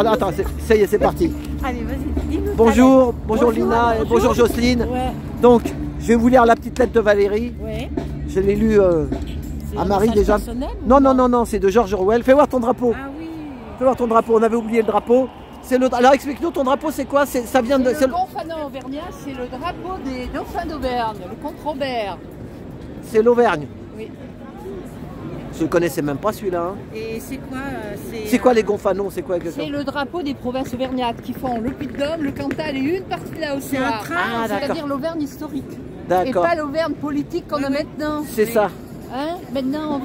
Attends, ça y est, c'est parti. Allez, vas-y, dis-nous. Bonjour, bonjour Lina et bonjour Jocelyne. Ouais. Donc, je vais vous lire la petite lettre de Valérie. Ouais. Je l'ai lue à Marie déjà. Non, c'est de George Orwell. Fais voir ton drapeau. Ah oui. Fais voir ton drapeau, on avait oublié le drapeau. Alors explique-nous, ton drapeau c'est quoi? Ça vient de... Le Gonfanon auvergnat, c'est le drapeau des dauphins d'Auvergne, le comte Robert. C'est l'Auvergne. Oui. Je ne connaissais même pas celui-là. Hein. Et c'est quoi C'est quoi les Gonfanons? C'est quoi exactement? C'est le drapeau des provinces auvergnates qui font le Puy-de-Dôme, le Cantal et une partie de la Haute-Loire. C'est-à-dire l'Auvergne historique. Et pas l'Auvergne politique qu'on a maintenant. C'est ça. Hein, maintenant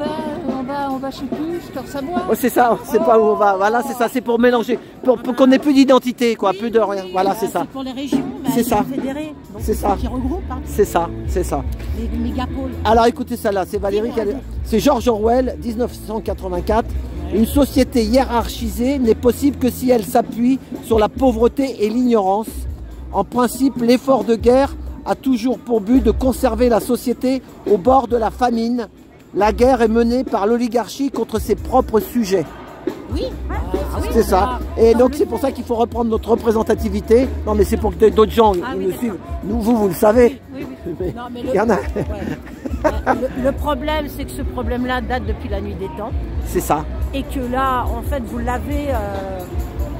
on va chez Puche, Corsabois. Oh, c'est ça, on sait pas où on va. Voilà, c'est ça, c'est pour mélanger, pour qu'on ait plus d'identité, quoi, plus de rien. Voilà, c'est ça. C'est pour les régions, c'est ça. Fédérées. C'est ça. Qui regroupent. Hein. C'est ça, c'est ça. Les mégapoles. Alors écoutez ça là, c'est Valérie qui a... C'est George Orwell, 1984. Une société hiérarchisée n'est possible que si elle s'appuie sur la pauvreté et l'ignorance. En principe, l'effort de guerre a toujours pour but de conserver la société au bord de la famine. La guerre est menée par l'oligarchie contre ses propres sujets. Oui, c'est ça. Et donc c'est pour ça qu'il faut reprendre notre représentativité. Non mais c'est pour que d'autres gens nous suivent. Nous, vous le savez. Oui. Mais non, mais il y en a. Le problème, c'est que ce problème-là date depuis la nuit des temps. C'est ça. Et que là, en fait, vous l'avez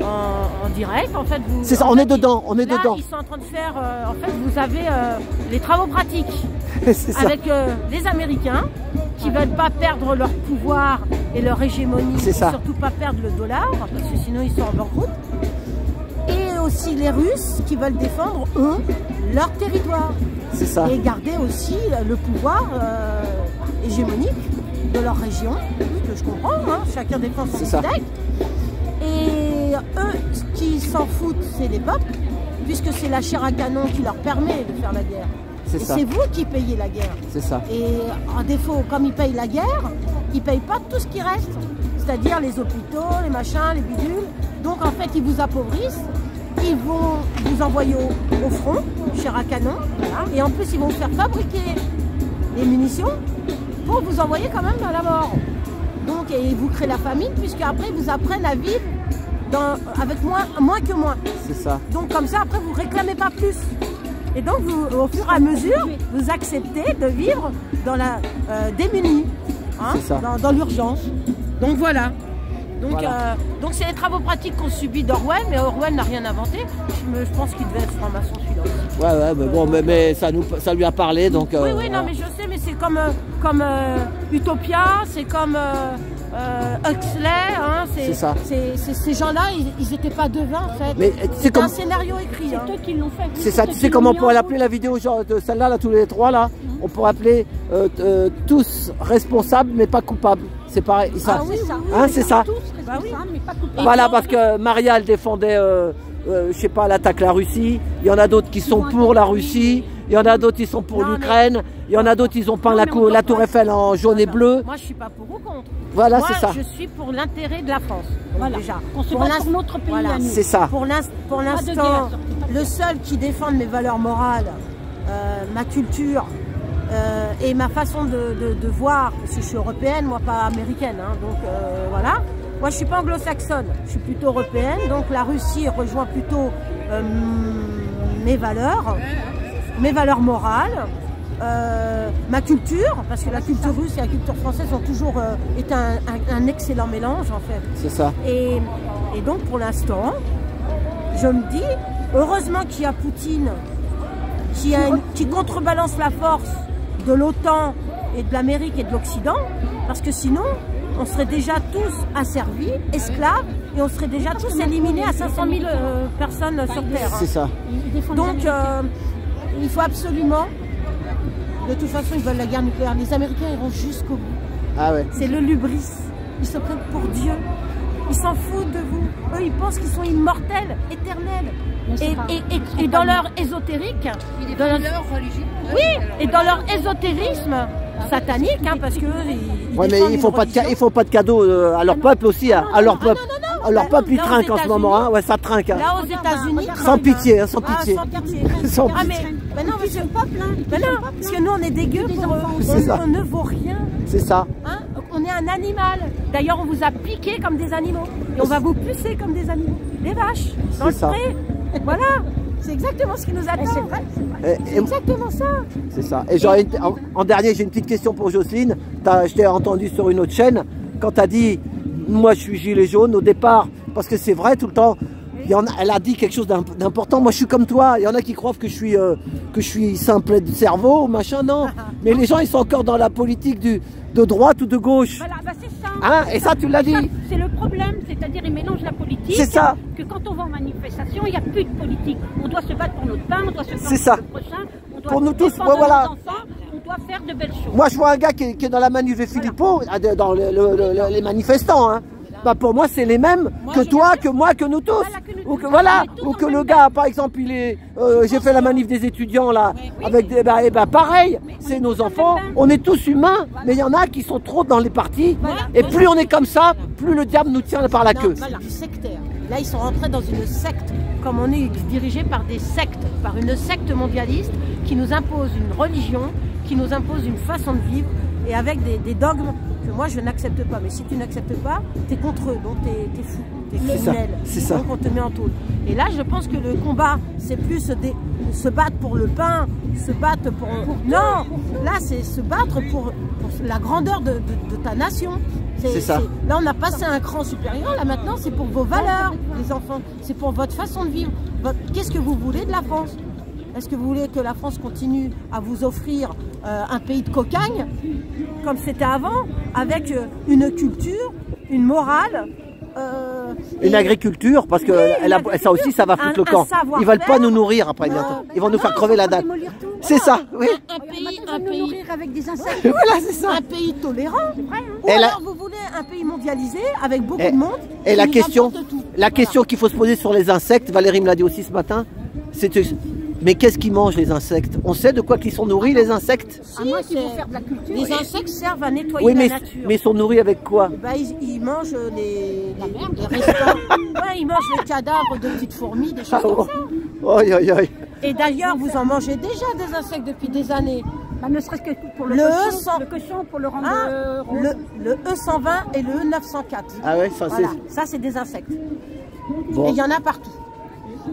en direct. En fait, c'est ça, on est dedans. On est là, dedans. Ils sont en train de faire, en fait, vous avez les travaux pratiques avec les Américains qui ne veulent pas perdre leur pouvoir et leur hégémonie, et surtout pas perdre le dollar, parce que sinon ils sont en banqueroute. Et aussi les Russes qui veulent défendre, eux, leur territoire. C'est ça. Et garder aussi le pouvoir hégémonique de leur région, ce que je comprends, hein, chacun défend son steak. Et eux, ce qui s'en foutent, c'est les peuples, puisque c'est la chair à canon qui leur permet de faire la guerre. C'est vous qui payez la guerre. C'est ça. Et en défaut, comme ils payent la guerre, ils ne payent pas tout ce qui reste. C'est-à-dire les hôpitaux, les machins, les bidules. Donc en fait, ils vous appauvrissent. Ils vont vous envoyer au front, chair à canon. Voilà. Et en plus, ils vont vous faire fabriquer les munitions pour vous envoyer quand même à la mort. Donc, et ils vous créent la famine, puisque après, ils vous apprennent à vivre avec moins que moins. C'est ça. Donc comme ça, après, vous ne réclamez pas plus. Et donc, au fur et à mesure, vous acceptez de vivre dans la démunie, hein, dans l'urgence. Donc voilà. Donc c'est les travaux pratiques qu'on subit d'Orwell, mais Orwell n'a rien inventé. Je pense qu'il devait être franc-maçon celui-là aussi. Ouais, mais bon, mais ça lui a parlé, donc... oui, non, mais je sais, mais c'est comme Utopia, c'est comme Huxley, hein, ces gens-là, ils n'étaient pas devins, en fait. C'est un scénario écrit. C'est eux qui l'ont fait. C'est ça, tu sais comment on pourrait l'appeler la vidéo, genre de celle-là, là, tous les trois, là? On pourrait appeler tous responsables, mais pas coupables. C'est pareil, ça. Ah oui, hein, c'est ça. Bah oui. Mais pas voilà, parce que Maria, elle défendait, je sais pas, l'attaque la Russie. Il y en a d'autres qui sont pour la Russie. Il y en a d'autres qui sont pour l'Ukraine. Il y en a d'autres qui ont peint la tour Eiffel en jaune et bleu. Moi, je suis pas pour ou contre. Voilà, c'est ça. Je suis pour l'intérêt de la France. Voilà. Déjà. On se bat pour notre pays. Voilà. C'est ça. Pour l'instant, le seul qui défend mes valeurs morales, ma culture, et ma façon de voir, parce que je suis européenne, moi pas américaine, hein, donc voilà. Moi je suis pas anglo-saxonne, je suis plutôt européenne, donc la Russie rejoint plutôt mes valeurs morales, ma culture, parce que la culture russe et la culture française ont toujours été un excellent mélange en fait. C'est ça. Et donc pour l'instant, je me dis, heureusement qu'il y a Poutine qui contrebalance la force de l'OTAN et de l'Amérique et de l'Occident, parce que sinon, on serait déjà tous asservis, esclaves, et on serait déjà tous éliminés à 500 000 personnes sur Terre. C'est ça. Donc, il faut absolument, de toute façon, ils veulent la guerre nucléaire. Les Américains iront jusqu'au bout. Ah ouais. C'est le lubris. Ils se prennent pour Dieu. Ils s'en foutent de vous. Eux, ils pensent qu'ils sont immortels, éternels. Et dans leur ésotérique, dans leur religion, et dans leur ésotérisme satanique, hein, parce que mais il faut pas de cadeaux à leur peuple aussi, à leur peuple. leur peuple ils trinquent en ce moment, hein. Ouais, ça trinque. Hein. Là aux États-Unis, sans pitié, hein, sans pitié. Sans pitié. Mais non, mais c'est le peuple, hein. Mais non, parce que nous on est dégueux pour eux. On ne vaut rien. C'est ça. Hein, on est un un animal. D'ailleurs, on vous a piqué comme des animaux. Et on va vous pucer comme des animaux. Les vaches, dans le pré. Voilà. C'est exactement ce qui nous attend. C'est exactement ça. C'est ça. Et en dernier, j'ai une petite question pour Jocelyne. Je t'ai entendu sur une autre chaîne, quand tu as dit, moi je suis gilet jaune au départ, parce que c'est vrai tout le temps, elle a dit quelque chose d'important. Moi je suis comme toi, il y en a qui croient que je suis simple de cerveau, machin, non. Mais les gens ils sont encore dans la politique de droite ou de gauche. Voilà, bah c'est ça. Hein, et ça tu l'as dit. C'est le problème, c'est-à-dire ils mélangent la politique. C'est ça. Que quand on va en manifestation, il n'y a plus de politique. On doit se battre pour notre pain, on doit se battre pour le prochain, on doit pour nous tous, défendre voilà. nos enfants, on doit faire de belles choses. Moi je vois un gars qui est dans la manif de Philippot, dans les manifestants, hein. Bah pour moi c'est les mêmes que toi, que moi, que nous tous. Ou que voilà, ou que le gars par exemple il est, j'ai fait la manif des étudiants là, avec des, pareil, c'est nos enfants, on est tous humains, mais il y en a qui sont trop dans les partis, et plus on est comme ça, plus le diable nous tient par la queue. Du sectaire. Là ils sont rentrés dans une secte, comme on est dirigé par des sectes, par une secte mondialiste qui nous impose une religion, qui nous impose une façon de vivre, et avec des dogmes que moi je n'accepte pas. Mais si tu n'acceptes pas, tu es contre eux, donc tu es fou, tu es criminel. Donc on te met en taule. Et là je pense que le combat, c'est plus se battre pour le pain, se battre pour... Non, là c'est se battre pour la grandeur de ta nation. C'est ça. Là on a passé un cran supérieur, là maintenant c'est pour vos valeurs, les enfants. C'est pour votre façon de vivre. Qu'est-ce que vous voulez de la France ? Est-ce que vous voulez que la France continue à vous offrir un pays de cocagne, comme c'était avant, avec une culture, une morale, une agriculture, parce que ça aussi, ça va foutre le camp. Ils veulent pas nous nourrir après bientôt. Ils vont nous faire crever la dalle. C'est ça, oui. Un pays nourrir avec des insectes. Voilà, c'est ça. Un pays tolérant. Ou alors vous voulez un pays mondialisé avec beaucoup de monde. Et la question qu'il faut se poser sur les insectes, Valérie me l'a dit aussi ce matin, c'est mais qu'est-ce qu'ils mangent les insectes? On sait de quoi qu'ils sont nourris les insectes? Moi, il faut faire de la culture. Les insectes servent à nettoyer la nature. Mais ils sont nourris avec quoi? Ils mangent les restants. Ils mangent les cadavres de petites fourmis, des choses comme ça. Et d'ailleurs, vous en mangez déjà des insectes depuis des années. Ne serait-ce que pour le cochon, pour le rendre le E120 et le E904. Ah ouais, ça c'est des insectes. Bon. Et il y en a partout.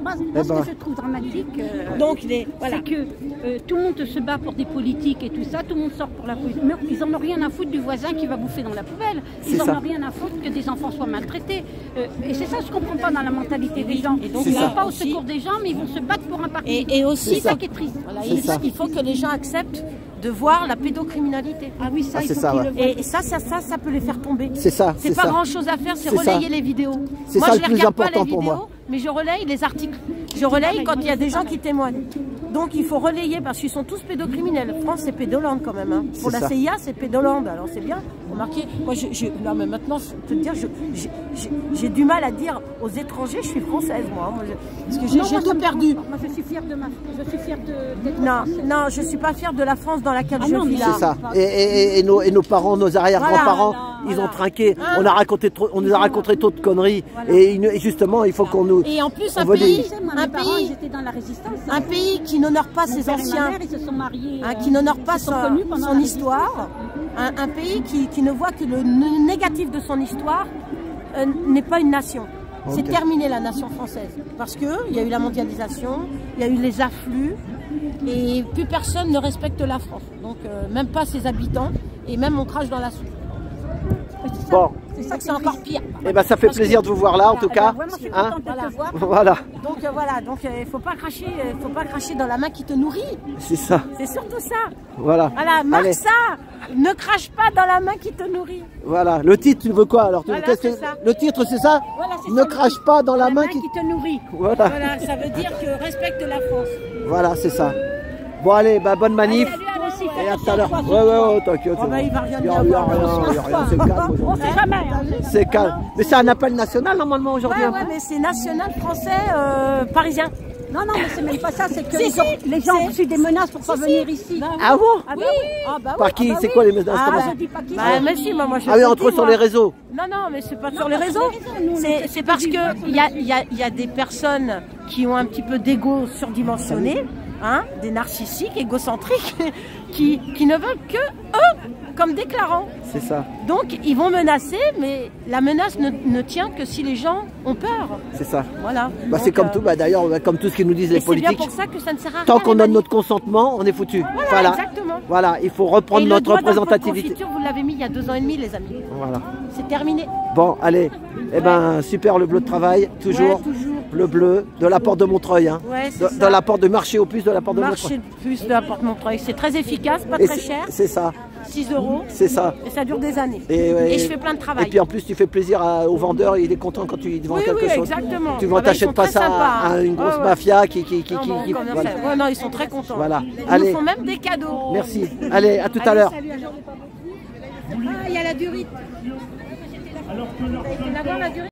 Moi, ce que je trouve dramatique, c'est que tout le monde se bat pour des politiques et tout ça, tout le monde sort pour la politique. Mais ils n'en ont rien à foutre du voisin qui va bouffer dans la poubelle. Ils n'en ont rien à foutre que des enfants soient maltraités. Et c'est ça que je ne comprends pas dans la mentalité des gens. Et donc, ils ne vont pas au secours des gens, mais ils vont se battre pour un parti. Et aussi, c'est ça qui est triste. Voilà, il faut que les gens acceptent de voir la pédocriminalité. Ah oui, ça, il faut qu'ils le voient. Et ça peut les faire tomber. C'est ça. C'est pas grand chose à faire, c'est relayer les vidéos. C'est ça le plus important pour moi. Mais je relaye les articles. Je relaye quand il y a des gens qui témoignent. Donc il faut relayer parce qu'ils sont tous pédocriminels. France c'est pédolande quand même. Hein. Pour la CIA c'est pédolande. Alors c'est bien. Remarquez, moi non mais maintenant je peux te dire, j'ai du mal à dire aux étrangers je suis française moi. Parce que j'ai tout perdu. Moi je suis fière d'être Non, je suis pas fière de la France dans laquelle je vis là. C'est ça. Et nos parents, nos arrière-grands-parents, ils ont trinqué. On nous a raconté trop de conneries. Et justement, il faut qu'on nous... Et en plus, un pays qui n'honore pas ses anciens, qui n'honore pas son histoire, un pays qui ne voit que le négatif de son histoire n'est pas une nation. C'est terminé la nation française. Parce qu'il y a eu la mondialisation, il y a eu les afflux, et plus personne ne respecte la France. Donc même pas ses habitants, et même on crache dans la soupe. Bon. C'est encore pire. Eh ben, ça fait plaisir de vous voir là, en tout cas. Voilà. Donc il faut pas cracher dans la main qui te nourrit. C'est ça. C'est surtout ça. Voilà. Voilà, marque ça. Ne crache pas dans la main qui te nourrit. Voilà. Le titre, tu veux quoi alors? Le titre, c'est ça? Voilà, ne crache pas dans la main qui te nourrit. Voilà. Voilà, ça veut dire que respecte la France. Voilà, c'est ça. Bon allez, bonne manif. Et à tout à l'heure. Ouais, t'inquiète. Il va rien dire. Il n'y a rien, c'est calme. On sait jamais. C'est calme. Mais c'est un appel national normalement aujourd'hui. Ouais, mais c'est national français parisien. Non, mais c'est même pas ça, c'est que les gens ont reçu des menaces pour pas venir ici. Ah bon? Oui. Par qui? C'est quoi les menaces? Je dis pas qui. Mais si, moi je entre eux sur les réseaux. Non, mais c'est pas sur les réseaux. C'est parce que il y a des personnes qui ont un petit peu d'ego surdimensionné hein, des narcissiques, égocentriques, qui ne veulent que eux comme déclarants. C'est ça. Donc ils vont menacer, mais la menace ne tient que si les gens ont peur. C'est ça. Voilà. Bah, c'est comme tout, bah, d'ailleurs, comme tout ce qu'ils nous disent les politiques. C'est bien pour ça que ça ne sert à rien. Tant qu'on donne notre consentement, on est foutu. Voilà, exactement. Voilà, il faut reprendre notre représentativité. Vous l'avez mis il y a 2 ans et demi, les amis. Voilà. C'est terminé. Bon, allez. Eh ben, super le bleu de travail, toujours. Ouais, toujours. Le bleu de la porte de Montreuil. Hein. Ouais, de la porte de Marché aux Puces de la porte de Montreuil. Marché aux Puces de la porte de Montreuil. C'est très efficace, pas très cher. C'est ça. 6 €. C'est ça. Et ça dure des années. Et je fais plein de travail. Et puis en plus, tu fais plaisir au vendeur, il est content quand tu vends quelque chose. Exactement. Tu ne t'achètes pas ça à une grosse mafia qui voilà. Ouais, non, ils sont très contents. Voilà. Ils nous font même des cadeaux. Merci. Allez, à tout à l'heure. Ah, il y a la durite.